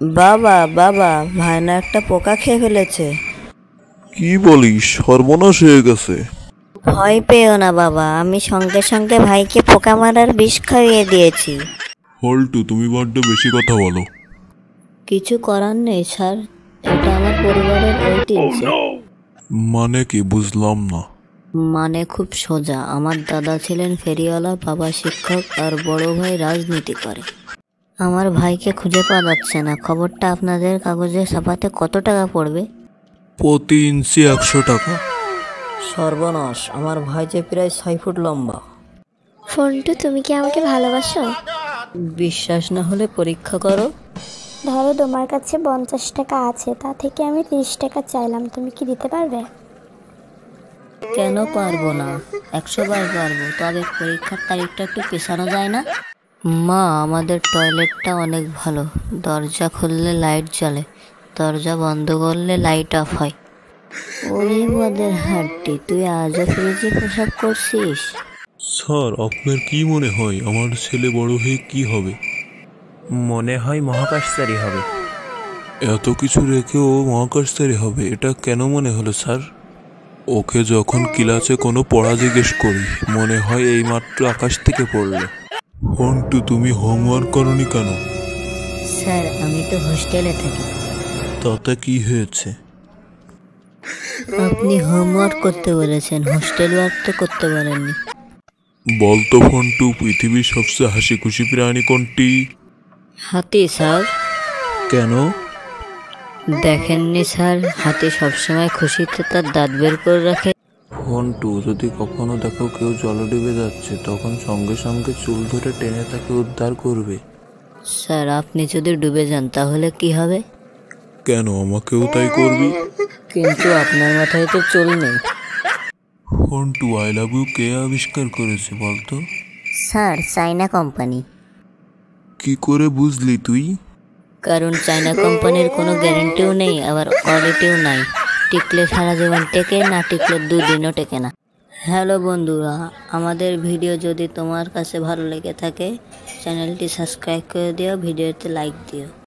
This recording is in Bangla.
বাবা বাবা, ভাইনা একটা পোকা খেয়ে ফেলেছে। কি বলিস, সর্বনাশ হয়ে গেছে। ভয় পেও না বাবা, আমি সঙ্গে সঙ্গে ভাইকে পোকা মারার বিষ খাইয়ে দিয়েছি। হল্টু, তুমি বড্ড বেশি কথা বলো। কিছু করার নেই স্যার, এটা আমার পরিবারের ঐতিহ্য। মানে কি, বুঝলাম না। মানে খুব সোজা, আমার দাদা ছিলেন ফেরিওয়ালা, বাবা শিক্ষক, আর বড় ভাই রাজনীতি করে। আমার ভাইকে খুঁজে পাওয়া যাচ্ছে না। খবরটা আপনাদের কাগজে ছাপাতে কত টাকা পড়বে? প্রতি ইঞ্চি 100 টাকা। সর্বনাশ, আমার ভাই যে প্রায় 6 ফুট লম্বা। ফন্টু, তুমি কি আমাকে ভালোবাসো? বিশ্বাস না হলে পরীক্ষা করো। ধরো তোমার কাছে 50 টাকা আছে, তা থেকে আমি 30 টাকা চাইলাম, তুমি কি দিতে পারবে? কেন পারবো না, 100 বার পারবো, তবে পরীক্ষার তারিখটা একটু পেছানো যায় না? মা, আমাদের টয়লেটটা অনেক ভালো, দরজা খুললে লাইট জ্বলে, দরজা বন্ধ করলে লাইট অফ হয়। ওরে মদের হাড্ডি, তুই আজও ফ্রিজে প্রসাব করছিস? স্যার, আপনার কি মনে হয় আমার ছেলে বড় হয়ে কি হবে? মনে হয় মহাকাশচারী হবে। এত কিছু রেখেও মহাকাশচারী হবে, এটা কেন মনে হলো স্যার? ওকে যখন ক্লাসে কোনো পড়া জিজ্ঞেস করি, মনে হয় এইমাত্র আকাশ থেকে পড়লো। হন্টু, তুমি হোমওয়ার্ক করনি কেন? স্যার, আমি তো হোস্টেলে থাকি। তাতে কি হয়েছে? আপনি হোমওয়ার্ক করতে বলেছেন, হোস্টেল ওয়ার্ক তো করতে বলেননি। বলতো ফন্টু, পৃথিবীর সবচেয়ে হাসি খুশি প্রাণী কোনটি? হাতি স্যার। কেন? দেখেননি স্যার, হাতি সবসময় খুশিতে তার দাঁত বের করে রাখে। ফন্টু, যদি কখনো দেখো কেউ জলে ডুবে যাচ্ছে, তখন সঙ্গে সঙ্গে চুল ধরে টেনে তাকে উদ্ধার করবে। স্যার, আপনি যদি ডুবে যান তাহলে কি হবে? কেন, আমাকেও তাই করবি? কিন্তু আপনার মাথায় তো চুল নেই। ফন্টু, আই লাভ ইউ কে আবিষ্কার করেছে বলতো? Sir, China company. কি করে বুঝলি তুই? কারণ চায়না কোম্পানির কোনো গ্যারেন্টিও নেই, আবার কোয়ালিটিও নাই। টিকলে সারা জীবন টেকে, না টিকলে 2 দিনও টেকে না। হ্যালো বন্ধুরা, আমাদের ভিডিও যদি তোমার কাছে ভালো লেগে থাকে, চ্যানেলটি সাবস্ক্রাইব করে দিও, ভিডিওতে লাইক দিও।